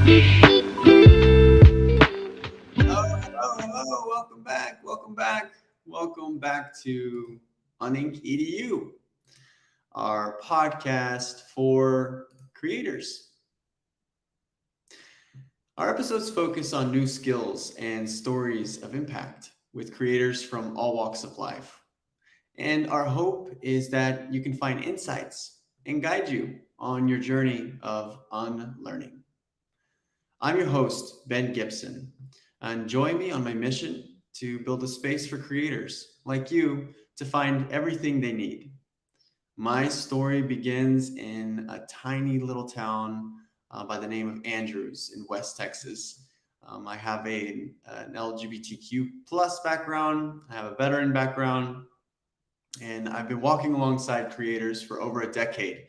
Hello. Welcome back. Welcome back. Welcome back to Uninc EDU, our podcast for creators. Our episodes focus on new skills and stories of impact with creators from all walks of life. And our hope is that you can find insights and guide you on your journey of unlearning. I'm your host, Ben Gibson, and join me on my mission to build a space for creators like you to find everything they need. My story begins in a tiny little town by the name of Andrews in West Texas. I have an LGBTQ plus background, I have a veteran background, and I've been walking alongside creators for over a decade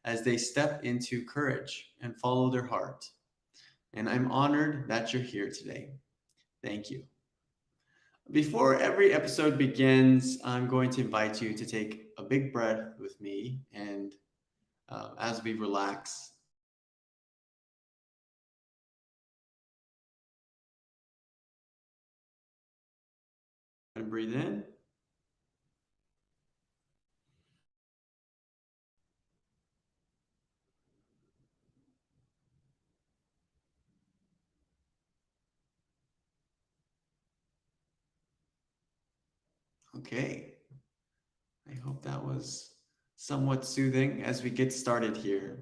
as they step into courage and follow their heart. And I'm honored that you're here today. Thank you. Before every episode begins, I'm going to invite you to take a big breath with me. And as we relax, and breathe in. Okay. I hope that was somewhat soothing as we get started here.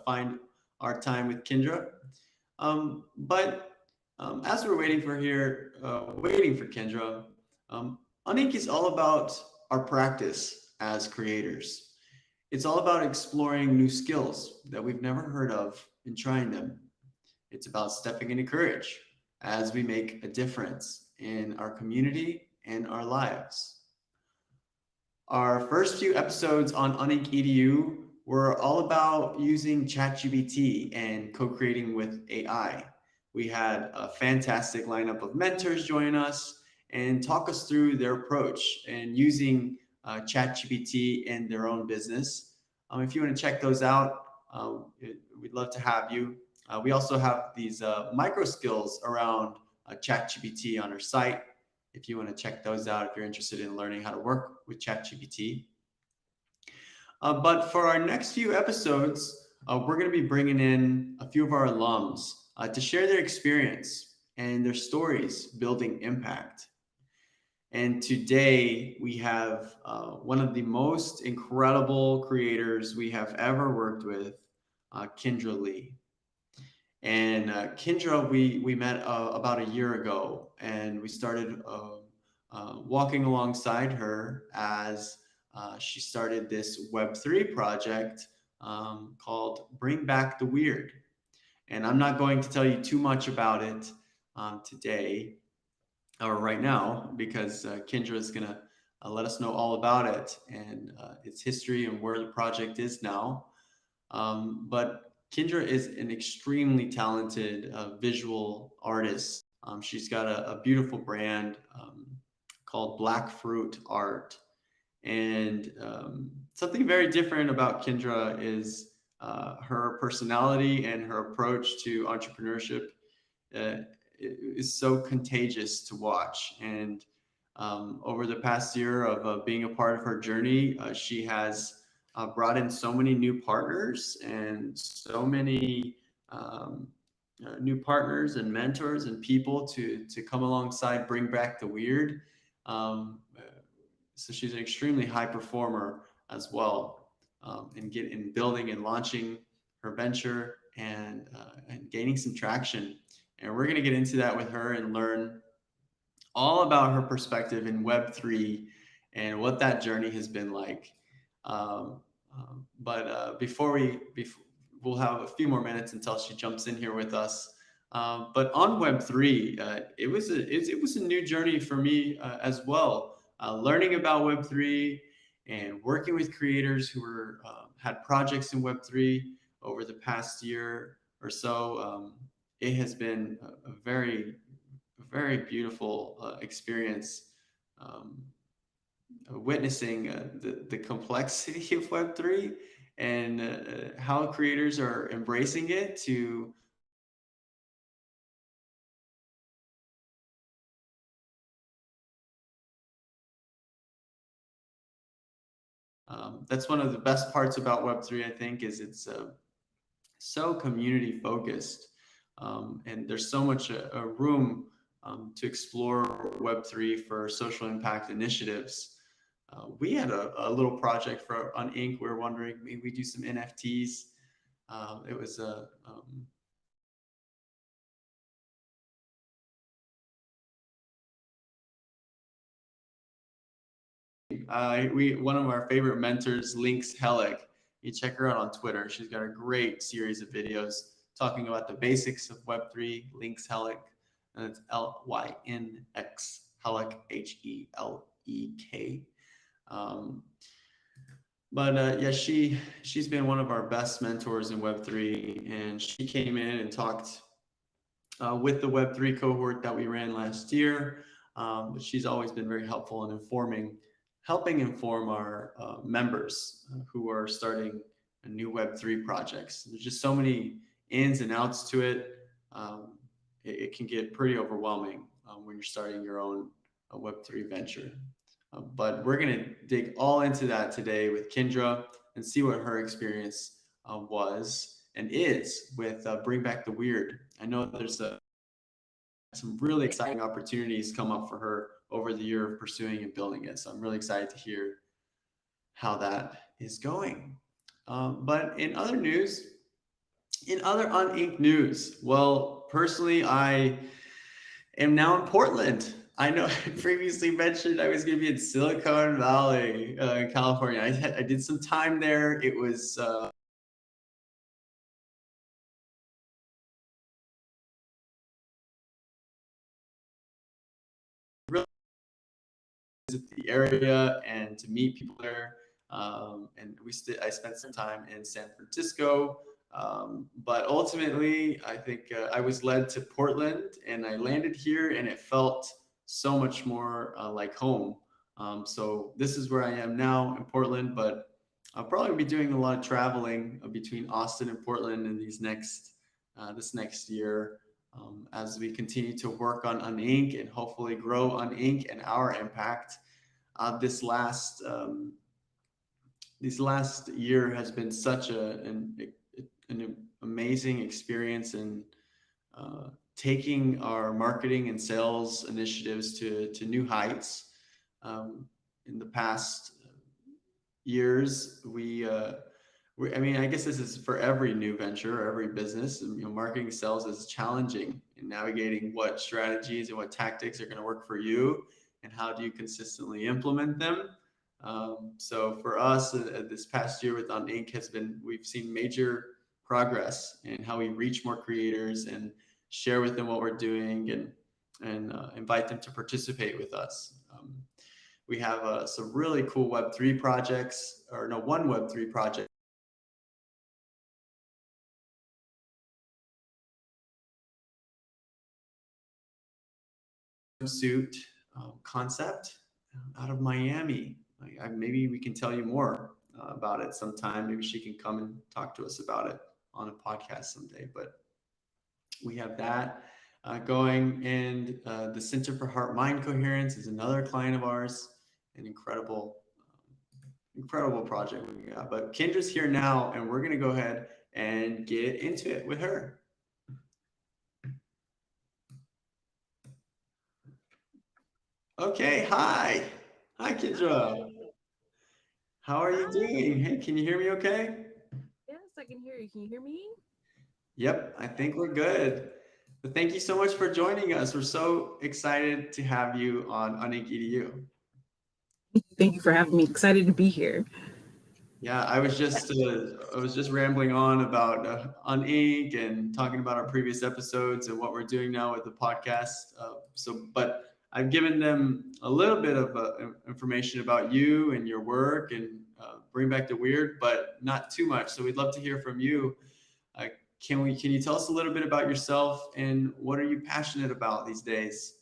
Find our time with Kendra. But as we're waiting for Kendra, Uninc is all about our practice as creators. It's all about exploring new skills that we've never heard of and trying them. It's about stepping into courage as we make a difference in our community and our lives. Our first few episodes on Uninc EDU were all about using ChatGPT and co-creating with AI. We had a fantastic lineup of mentors join us and talk us through their approach and using ChatGPT in their own business. If you want to check those out, we'd love to have you. We also have these micro skills around ChatGPT on our site. If you want to check those out, if you're interested in learning how to work with ChatGPT. But for our next few episodes, we're going to be bringing in a few of our alums to share their experience and their stories building impact. And today we have one of the most incredible creators we have ever worked with, Kendra Lee. And Kendra, we met about a year ago, and we started walking alongside her as she started this Web3 project called Bring Back the Weird. And I'm not going to tell you too much about it today or right now because Kendra is going to let us know all about it and its history and where the project is now. But Kendra is an extremely talented visual artist. She's got a beautiful brand called Black Fruit Art. And something very different about Kendra is her personality and her approach to entrepreneurship is so contagious to watch. And over the past year of being a part of her journey, she has brought in so many new partners and so many new partners and mentors and people to come alongside Bring Back the Weird. Um, so she's an extremely high performer as well, in building and launching her venture and gaining some traction. And we're going to get into that with her and learn all about her perspective in Web3 and what that journey has been like. But we'll have a few more minutes until she jumps in here with us. But on Web3, it was a new journey for me as well. Learning about Web3 and working with creators who had projects in Web3 over the past year or so. It has been a very beautiful experience. Um, witnessing the complexity of Web3 and how creators are embracing it to that's one of the best parts about Web3, I think, is it's so community focused. And there's so much room to explore Web3 for social impact initiatives. We had a little project for Uninc. We were wondering maybe we do some NFTs. It was a one of our favorite mentors, Lynx Hellick. You check her out on Twitter. She's got a great series of videos talking about the basics of Web3. Lynx Hellick, and it's Lynx Hellick, Helek. But yeah, she's been one of our best mentors in Web3, and she came in and talked with the Web3 cohort that we ran last year. But she's always been very helpful in helping inform our members who are starting a new Web3 projects. There's just so many ins and outs to it. It can get pretty overwhelming when you're starting your own Web3 venture. But we're going to dig all into that today with Kendra and see what her experience was and is with Bring Back the Weird. I know there's some really exciting opportunities come up for her over the year of pursuing and building it. So I'm really excited to hear how that is going. But in other news, in other Uninc news, well, personally, I am now in Portland. I know I previously mentioned I was going to be in Silicon Valley, California. I did some time there. It was really visit the area and to meet people there. And I spent some time in San Francisco. But ultimately, I think I was led to Portland, and I landed here, and it felt so much more like home. So this is where I am now in Portland, but I'll probably be doing a lot of traveling between Austin and Portland in this next year as we continue to work on Uninc and hopefully grow Uninc and our impact. This last year has been such an amazing experience in taking our marketing and sales initiatives to new heights. In the past years, I mean, I guess this is for every new venture or every business. Marketing sales is challenging in navigating what strategies and what tactics are going to work for you, and how do you consistently implement them. So for us, this past year with Uninc we've seen major progress in how we reach more creators and share with them what we're doing and invite them to participate with us. We have some really cool Web3 projects, or no, one Web3 project. Suit concept out of Miami. Maybe we can tell you more about it sometime. Maybe she can come and talk to us about it on a podcast someday. But we have that going, and the Center for Heart Mind Coherence is another client of ours. An incredible project we got. But Kendra's here now, and we're going to go ahead and get into it with her. Okay, hi, Kendra. How are you doing? Hey, can you hear me okay? Yes, I can hear you. Can you hear me? Yep, I think we're good. But thank you so much for joining us. We're so excited to have you on Uninc EDU. Thank you for having me. Excited to be here. Yeah, I was just rambling on about Uninc and talking about our previous episodes and what we're doing now with the podcast. But I've given them a little bit of information about you and your work and Bring Back the Weird, but not too much. So we'd love to hear from you. Can you tell us a little bit about yourself and what are you passionate about these days?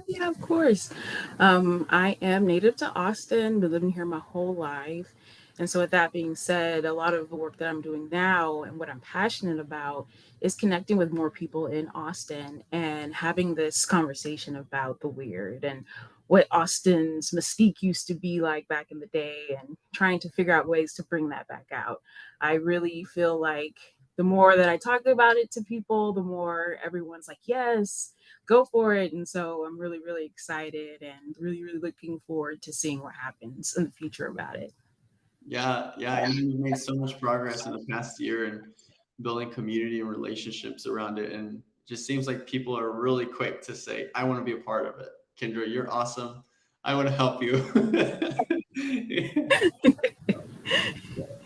Yeah, of course. I am native to Austin, been living here my whole life. And so, with that being said, a lot of the work that I'm doing now and what I'm passionate about is connecting with more people in Austin and having this conversation about the weird and what Austin's mystique used to be like back in the day and trying to figure out ways to bring that back out. I really feel like the more that I talk about it to people, the more everyone's like, yes, go for it. And so I'm really, really excited and really, really looking forward to seeing what happens in the future about it. Yeah, I know you've made so much progress in the past year and building community and relationships around it, and just seems like people are really quick to say, "I want to be a part of it." Kendra, you're awesome. I want to help you.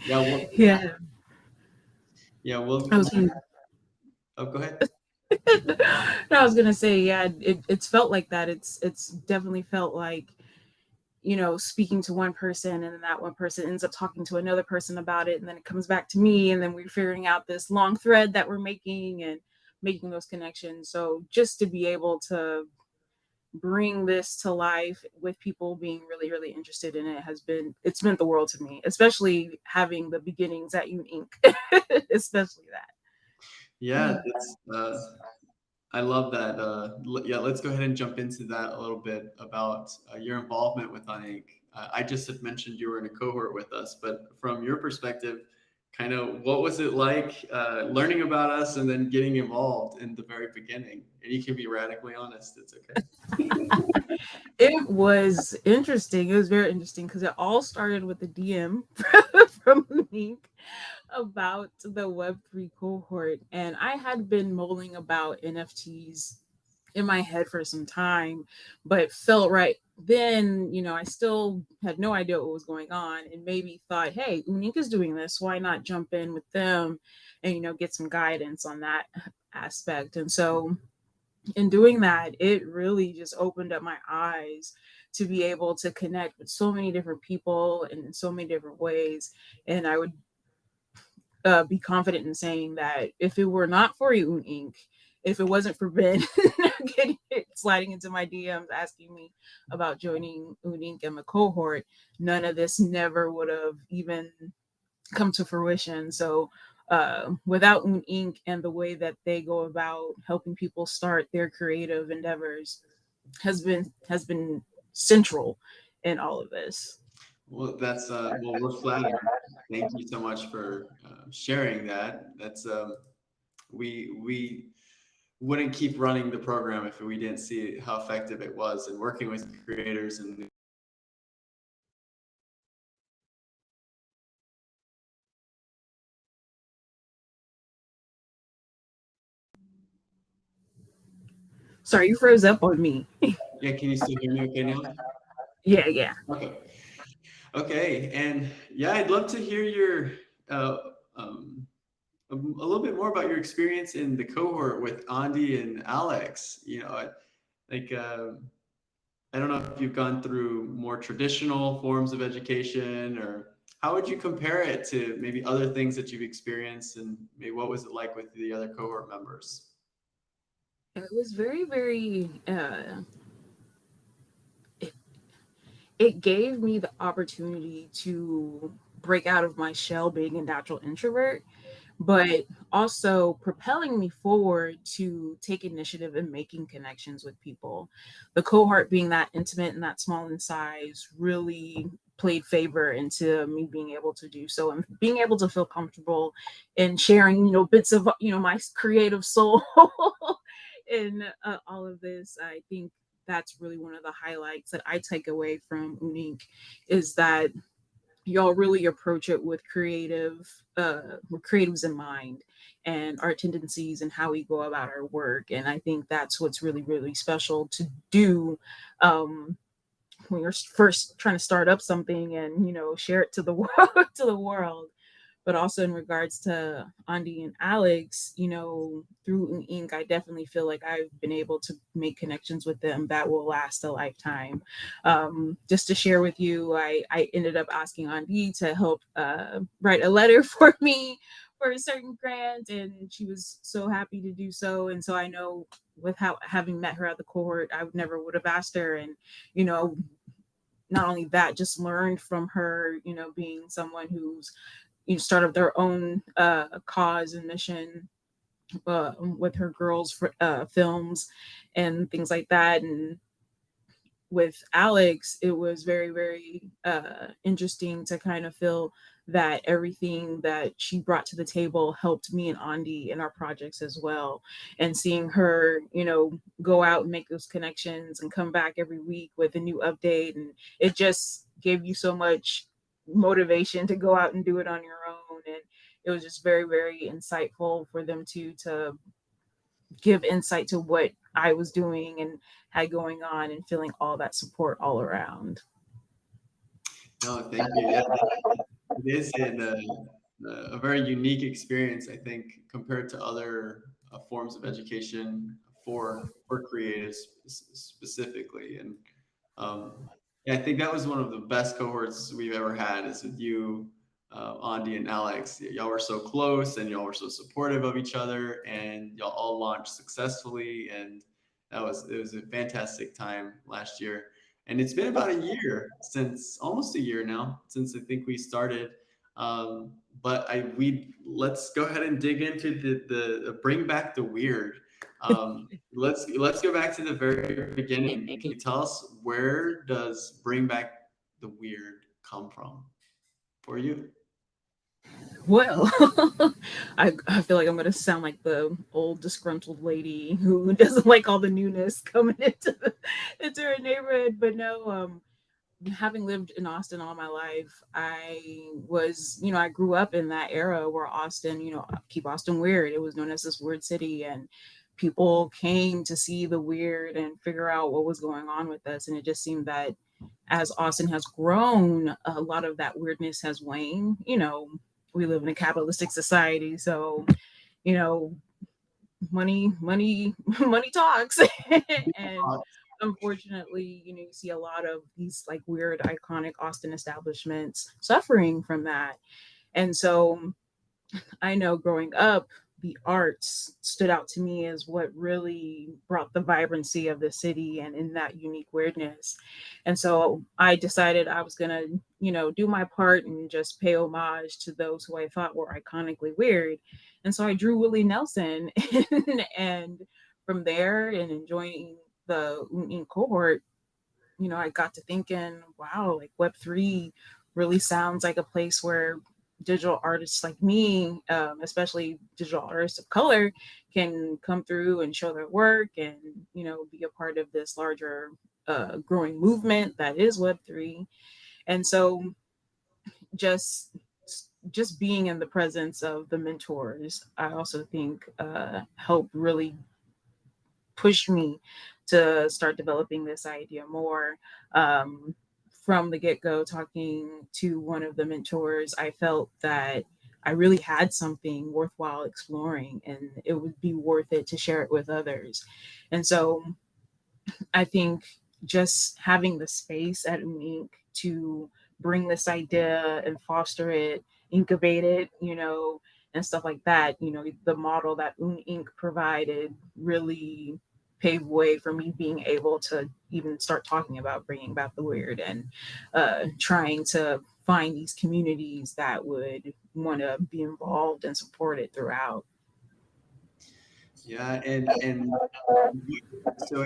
Yeah, well, Yeah. yeah, well, I was gonna, oh, go ahead. no, I was gonna say, yeah, it's felt like that. It's definitely felt like, speaking to one person and then that one person ends up talking to another person about it and then it comes back to me and then we're figuring out this long thread that we're making and making those connections. So just to be able to bring this to life with people being really, really interested in it it's meant the world to me, especially having the beginnings at Uninc. Especially Yeah, that. it's I love that. Yeah, let's go ahead and jump into that a little bit about your involvement with Uninc. I just had mentioned you were in a cohort with us, but from your perspective, kind of what was it like learning about us and then getting involved in the very beginning? And you can be radically honest; it's okay. It was interesting. It was very interesting because it all started with the DM from Link about the Web3 cohort. And I had been mulling about NFTs in my head for some time, but felt right then, I still had no idea what was going on and maybe thought, hey, Unique is doing this. Why not jump in with them and, get some guidance on that aspect? And so in doing that, it really just opened up my eyes to be able to connect with so many different people in so many different ways. And I would be confident in saying that if it were not for Un Inc., if it wasn't for Ben sliding into my DMs asking me about joining Un Inc. and the cohort, none of this never would have even come to fruition. So without Un Inc. and the way that they go about helping people start their creative endeavors has been central in all of this. Well, that's well, we're flattered. Thank you so much for sharing that. That's we wouldn't keep running the program if we didn't see how effective it was and working with creators and Sorry, you froze up on me. yeah, can you still hear me okay now? Yeah, yeah. Okay. Okay. And yeah, I'd love to hear your uh, um, a little bit more about your experience in the cohort with Andy and Alex. Like I don't know if you've gone through more traditional forms of education, or how would you compare it to maybe other things that you've experienced, and maybe what was it like with the other cohort members? It was very, very it gave me the opportunity to break out of my shell being a natural introvert, but also propelling me forward to take initiative in making connections with people. The cohort being that intimate and that small in size really played favor into me being able to do so and being able to feel comfortable in sharing, bits of, my creative soul in all of this. I think that's really one of the highlights that I take away from Unique is that y'all really approach it with creatives in mind and our tendencies and how we go about our work. And I think that's what's really, really special to do um, when you're first trying to start up something and share it to the world to the world. But also in regards to Andy and Alex, through Ink, I definitely feel like I've been able to make connections with them that will last a lifetime. Just to share with you, I ended up asking Andy to help write a letter for me for a certain grant, and she was so happy to do so. And so I know with how having met her at the cohort, I would never would have asked her. And, you know, not only that, just learned from her, you know, being someone who's, you know, started their own cause and mission with her girls for, films and things like that. And with Alex, it was very, very interesting to kind of feel that everything that she brought to the table helped me and Andi in our projects as well. And seeing her, you know, go out and make those connections and come back every week with a new update. And it just gave you so much motivation to go out and do it on your own. And it was just very, very insightful for them to give insight to what I was doing and had going on, and feeling all that support all around. No, thank you. Yeah, it is a very unique experience, I think, compared to other forms of education for creatives specifically. And yeah, I think that was one of the best cohorts we've ever had. Is with you, Andi and Alex. Y'all were so close, and y'all were so supportive of each other, and y'all all launched successfully. And it was a fantastic time last year. And it's been about a year since, almost a year now, since I think we started. But we let's go ahead and dig into the bring back the weird. Let's go back to the very beginning. Can you tell us, where does bring back the weird come from for you? Well, I feel like I'm going to sound like the old disgruntled lady who doesn't like all the newness coming into her neighborhood. But no, having lived in Austin all my life, I was, you know, I grew up in that era where Austin, you know, keep Austin weird. It was known as this weird city, and people came to see the weird and figure out what was going on with us. And it just seemed that as Austin has grown, a lot of that weirdness has waned. You know, we live in a capitalistic society, so, you know, money money talks. And unfortunately, you know, you see a lot of these like weird iconic Austin establishments suffering from that. And so I know growing up, the arts stood out to me as what really brought the vibrancy of the city and in that unique weirdness. And so I decided I was going to, you know, do my part and just pay homage to those who I thought were iconically weird. And so I drew Willie Nelson. And from there, and enjoying the Uninc cohort, you know, I got to thinking, wow, like Web3 really sounds like a place where digital artists like me, especially digital artists of color, can come through and show their work and, you know, be a part of this larger growing movement that is Web3. And so just just being in the presence of the mentors, I also think helped really pushed me to start developing this idea more. Um, from the get go, talking to one of the mentors, I felt that I really had something worthwhile exploring, and it would be worth it to share it with others. And so I think just having the space at Uninc to bring this idea and foster it, incubate it, you know, and stuff like that, you know, the model that Uninc provided really paved way for me being able to even start talking about bringing back the weird, and trying to find these communities that would want to be involved and support it throughout. Yeah, and so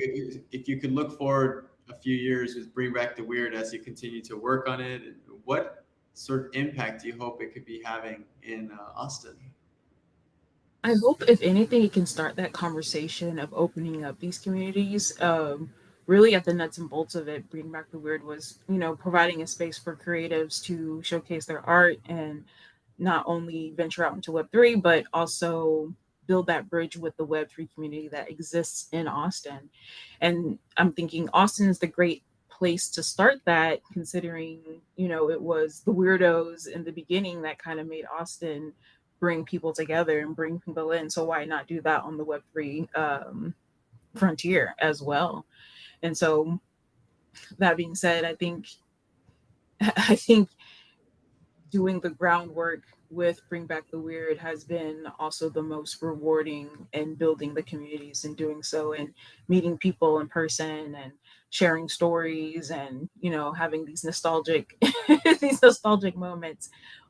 if you could look forward a few years with bring back the weird as you continue to work on it, what sort of impact do you hope it could be having in Austin? I hope, if anything, it can start that conversation of opening up these communities. Really, at the nuts and bolts of it, Bring Back the Weird was, you know, providing a space for creatives to showcase their art and not only venture out into Web3, but also build that bridge with the Web3 community that exists in Austin. And I'm thinking Austin is the great place to start that, considering, you know, it was the weirdos in the beginning that kind of made Austin bring people together and bring people in. So why not do that on the Web3 frontier as well? And so that being said, I think I think doing the groundwork with Bring Back the Weird has been also the most rewarding in building the communities and doing so, and meeting people in person and sharing stories, and having these nostalgic these nostalgic moments.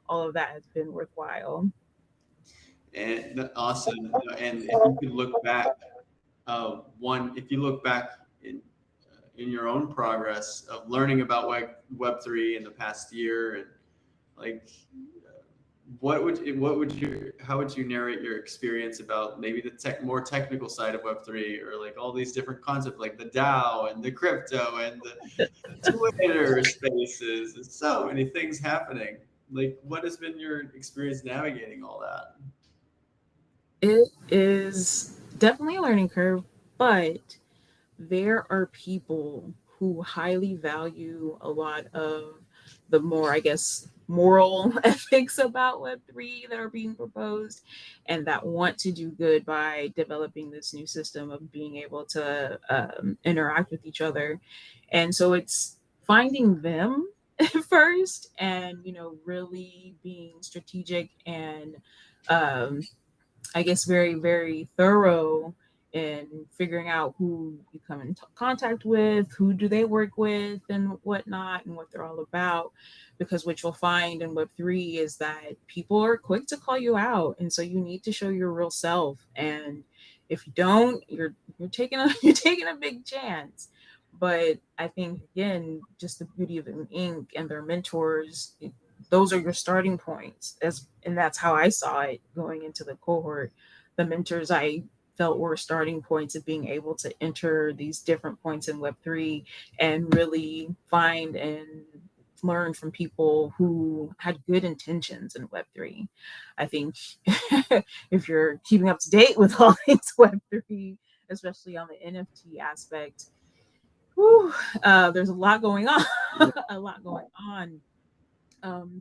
All of that has been worthwhile. And awesome. And if you could look back, if you look back in your own progress of learning about Web3 in the past year, and like, how would you narrate your experience about maybe the more technical side of Web3, or like all these different concepts like the DAO and the crypto and the Twitter spaces and so many things happening. Like, what has been your experience navigating all that? It is definitely a learning curve, but there are people who highly value a lot of the more, I guess, moral ethics about Web3 that are being proposed, and that want to do good by developing this new system of being able to interact with each other. And so it's finding them first, and really being strategic and um, I guess very, very thorough in figuring out who you come in contact with, who do they work with, and whatnot, and what they're all about. Because what you'll find in Web3 is that people are quick to call you out, and so you need to show your real self. And if you don't, you're taking a you're taking a big chance. But I think again, just the beauty of Inc. and their mentors, those are your starting points, and that's how I saw it going into the cohort. The mentors I felt were starting points of being able to enter these different points in Web3 and really find and learn from people who had good intentions in Web3. I think if you're keeping up to date with all things Web3, especially on the NFT aspect, whew, there's a lot going on. A lot going on.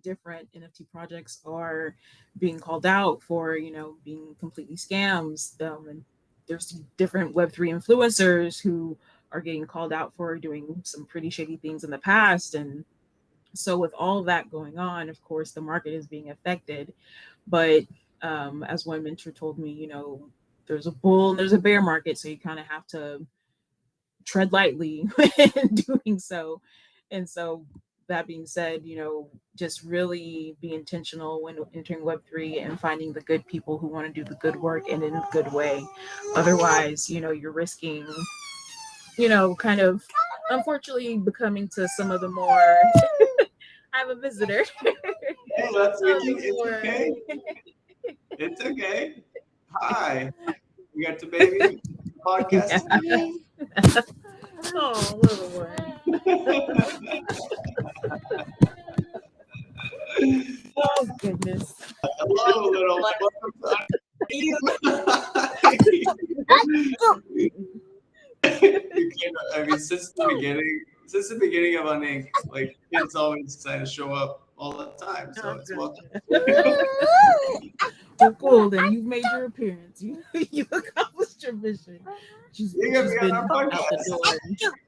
Different NFT projects are being called out for, being completely scams. And there's different Web3 influencers who are getting called out for doing some pretty shady things in the past. And so, with all that going on, of course, the market is being affected. But as one mentor told me, there's a bull and there's a bear market. So, you kind of have to tread lightly in doing so. And so, that being said, just really be intentional when entering Web3 and finding the good people who want to do the good work and in a good way. Otherwise, you're risking, kind of unfortunately becoming to some of the more. I have a visitor. Hey, that's Some of okay. the It's more. okay. It's okay. Hi. We got the baby podcast Yeah. today. Oh, little one. Oh, goodness. Hello, little. Welcome to you came, I mean, since the beginning of Uninc, like kids always kind of show up all the time. So Oh, it's welcome. gotcha. Well, cool. Then you've made your appearance. You've accomplished your mission. You're gonna She's be on been our out the podcast. door.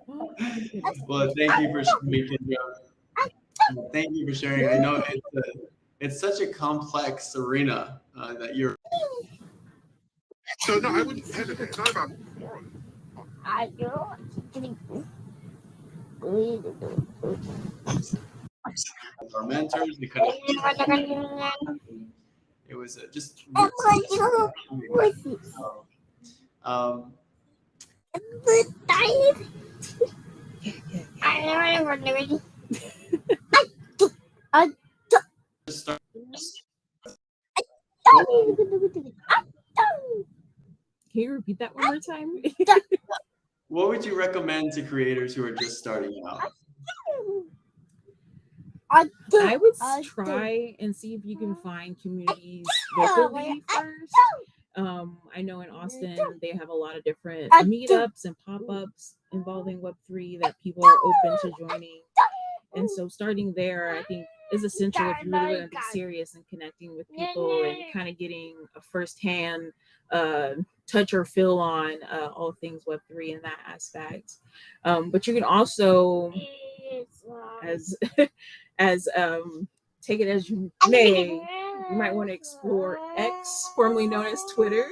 Oh, goodness. Well, thank you for speaking, Joe. Thank you for sharing. I know it's such a complex arena that you're. So no, I wouldn't hesitate. It's not about moral. Our mentors. We kind of. It was just. Um, just start. Can you repeat that one more time? What would you recommend to creators who are just starting out? I would try and see if you can find communities locally first. I know in Austin they have a lot of different meetups and pop-ups involving Web3 that people are open to joining. And so starting there, I think, is essential if you really want to be serious and connecting with people and kind of getting a firsthand touch or feel on all things Web3 in that aspect. But you can also as as take it as you may, you might want to explore X, formerly known as Twitter.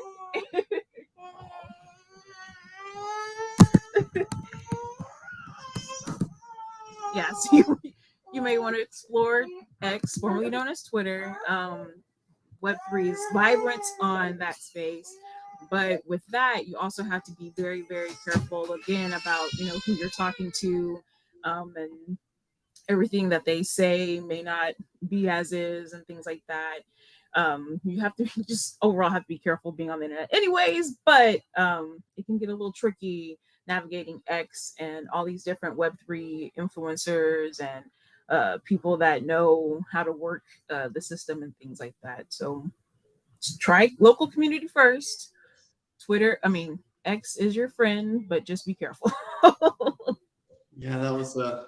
Yes, you may want to explore X, formerly known as Twitter. Web3 is vibrant on that space. But with that, you also have to be very, very careful again about, who you're talking to, and everything that they say may not be as is and things like that. You have to just overall have to be careful being on the internet anyways, but it can get a little tricky navigating X and all these different Web3 influencers and people that know how to work the system and things like that. So try local community first. Twitter, I mean, X is your friend, but just be careful. Yeah,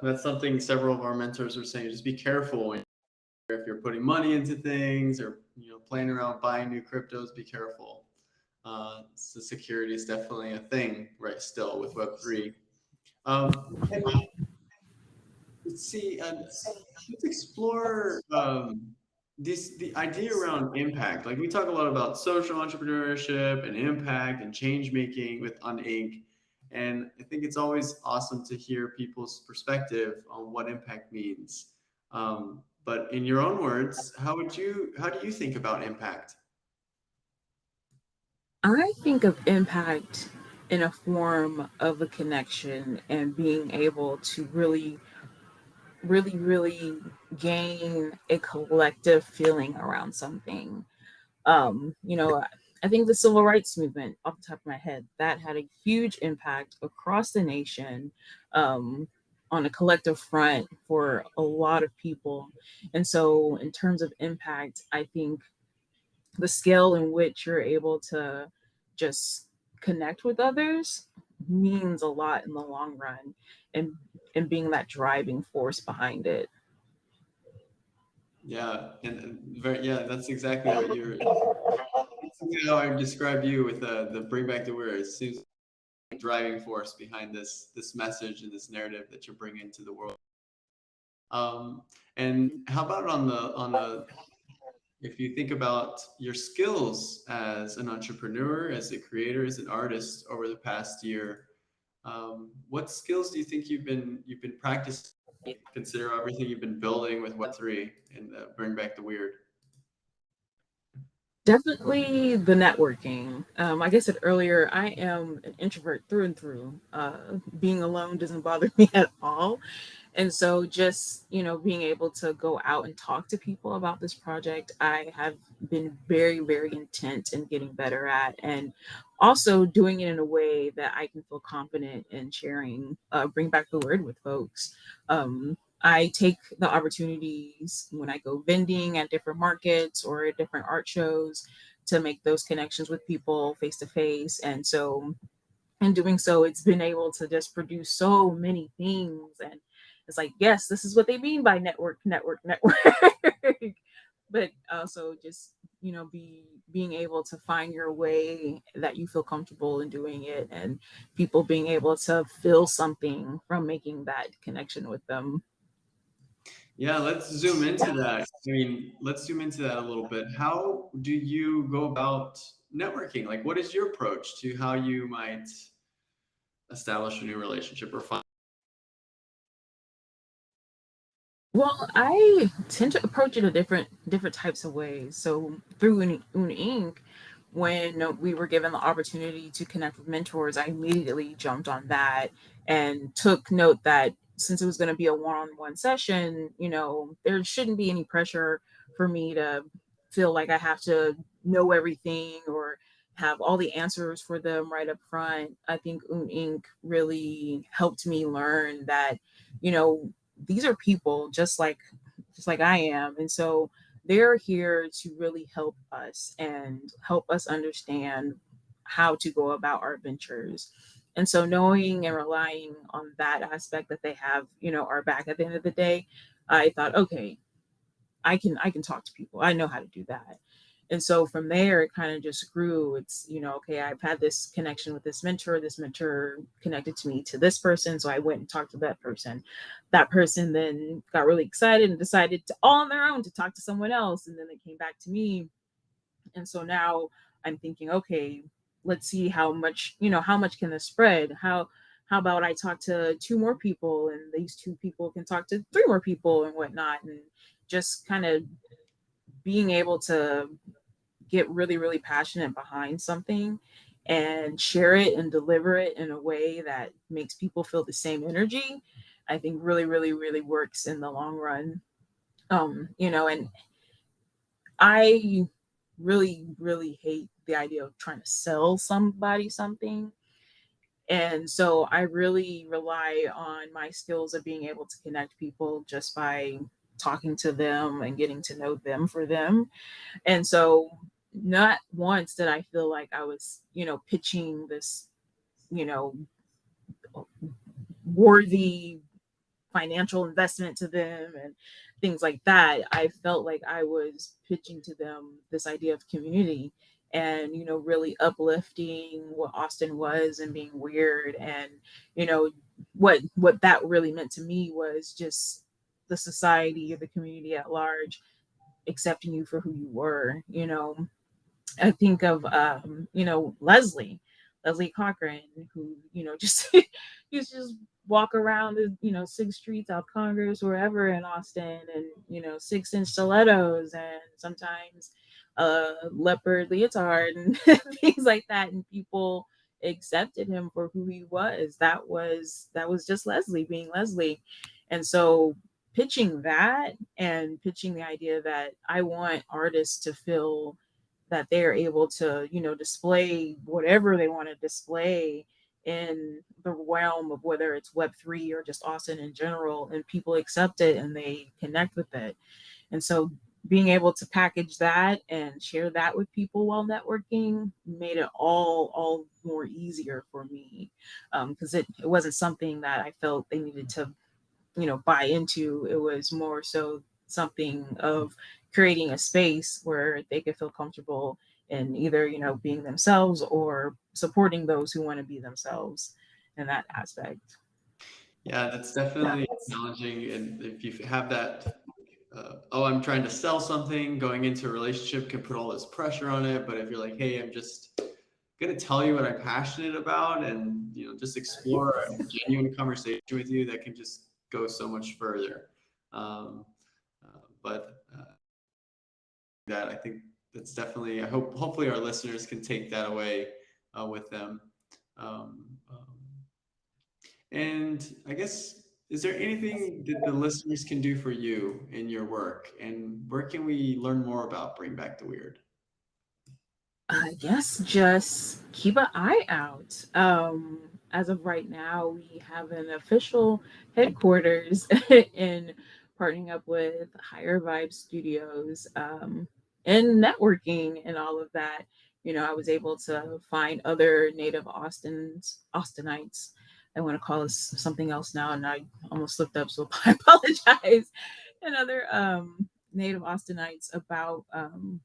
that's something several of our mentors were saying. Just be careful if you're putting money into things or playing around buying new cryptos. Be careful. So security is definitely a thing right still with Web3. And let's see. Let's explore the idea around impact. Like we talk a lot about social entrepreneurship and impact and change making with Uninc. And I think it's always awesome to hear people's perspective on what impact means. But in your own words, how do you think about impact? I think of impact in a form of a connection and being able to really, really, really gain a collective feeling around something. I think the civil rights movement, off the top of my head, that had a huge impact across the nation, on a collective front for a lot of people. And so, in terms of impact, I think the scale in which you're able to just connect with others means a lot in the long run, and being that driving force behind it. Yeah, and yeah, that's exactly what you're. That's exactly how I would describe you with the bring back the word. It seems like a driving force behind this message and this narrative that you're bringing to the world. Um, and how about on the if you think about your skills as an entrepreneur, as a creator, as an artist over the past year, what skills do you think you've been practicing? Consider everything you've been building with Web3 and bring back the weird. Definitely the networking. Like I said earlier, I am an introvert through and through. Being alone doesn't bother me at all. And so just, being able to go out and talk to people about this project, I have been very, very intent in getting better at, and also doing it in a way that I can feel confident in sharing, bring back the word with folks. I take the opportunities when I go vending at different markets or at different art shows to make those connections with people face to face. And so in doing so, it's been able to just produce so many things. And it's like, yes, this is what they mean by network, network, network. But also just, being able to find your way that you feel comfortable in doing it, and people being able to feel something from making that connection with them. Yeah, let's zoom into that. I mean, let's zoom into that a little bit. How do you go about networking? Like, what is your approach to how you might establish a new relationship or find? Well, I tend to approach it a different types of ways. So through Uninc, when we were given the opportunity to connect with mentors, I immediately jumped on that and took note that since it was going to be a one-on-one session, there shouldn't be any pressure for me to feel like I have to know everything or have all the answers for them right up front. I think Uninc really helped me learn that, you know, these are people just like I am. And so they're here to really help us and help us understand how to go about our ventures. And so knowing and relying on that aspect that they have, our back at the end of the day, I thought, okay, I can talk to people. I know how to do that. And so from there, it kind of just grew. It's, okay, I've had this connection with this mentor connected to me to this person. So I went and talked to that person. That person then got really excited and decided to all on their own to talk to someone else. And then they came back to me. And so now I'm thinking, okay, let's see how much can this spread? How about I talk to two more people and these two people can talk to three more people and whatnot, and just kind of being able to get really, really passionate behind something and share it and deliver it in a way that makes people feel the same energy, I think really, really, really works in the long run. And I really, really hate the idea of trying to sell somebody something. And so I really rely on my skills of being able to connect people just by talking to them and getting to know them for them. And so not once did I feel like I was, pitching this, you know, worthy financial investment to them and things like that. I felt like I was pitching to them this idea of community and, really uplifting what Austin was and being weird. And, you know, what that really meant to me was just the society, the community at large accepting you for who you were. I think of Leslie Cochran, who just used to just walk around the 6th Street, South Congress, wherever in Austin, and 6-inch stilettos, and sometimes a leopard leotard and things like that, and people accepted him for who he was. That was just Leslie being Leslie, and so pitching that and pitching the idea that I want artists to feel that they're able to, display whatever they want to display in the realm of whether it's Web3 or just Austin in general, and people accept it and they connect with it. And so being able to package that and share that with people while networking made it all more easier for me, because it wasn't something that I felt they needed to buy into. It was more so something of creating a space where they could feel comfortable in either being themselves or supporting those who want to be themselves in that aspect. Yeah, that's definitely challenging. And if you have that, oh, I'm trying to sell something, going into a relationship can put all this pressure on it. But if you're like, hey, I'm just going to tell you what I'm passionate about, and just explore a genuine conversation with you, that can just go so much further. Um, but that I think that's definitely, I hope hopefully our listeners can take that away with them. Um, um, and I guess, is there anything that the listeners can do for you in your work, and where can we learn more about Bring Back the Weird? I guess just keep an eye out. As of right now, we have an official headquarters in partnering up with Higher Vibe Studios, and networking and all of that. I was able to find other native Austinites. I want to call us something else now, and I almost slipped up, so I apologize. And other native Austinites about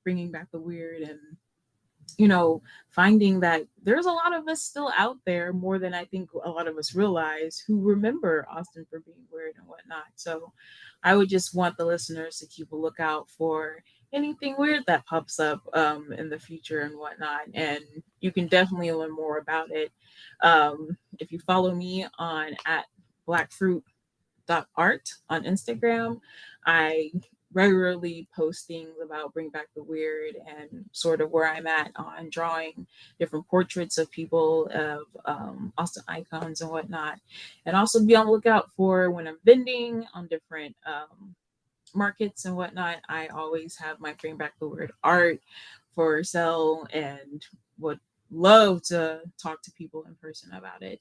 bringing back the weird, and finding that there's a lot of us still out there, more than I think a lot of us realize, who remember Austin for being weird and whatnot. So I would just want the listeners to keep a lookout for anything weird that pops up in the future and whatnot. And you can definitely learn more about it. If you follow me on at blackfruit.art on Instagram, I regularly post things about Bring Back the Weird and sort of where I'm at on drawing different portraits of people, of Austin icons and whatnot. And also be on the lookout for when I'm vending on different markets and whatnot. I always have my Bring Back the Weird art for sale, and would love to talk to people in person about it.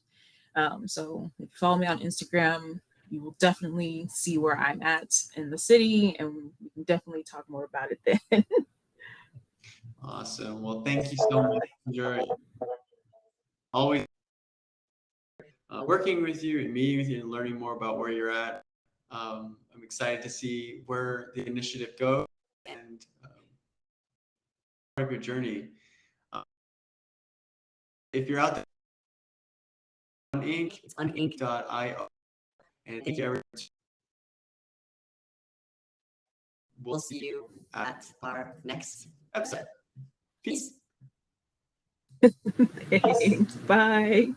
So if you follow me on Instagram, you will definitely see where I'm at in the city, and we can definitely talk more about it then. Awesome. Well, thank you so much, Kendra. Always working with you and meeting with you and learning more about where you're at. I'm excited to see where the initiative goes, and of your journey. If you're out there, Uninc, It's Uninc. .io, and thank you everyone. We'll see you at our next episode. Peace. Thanks. Bye.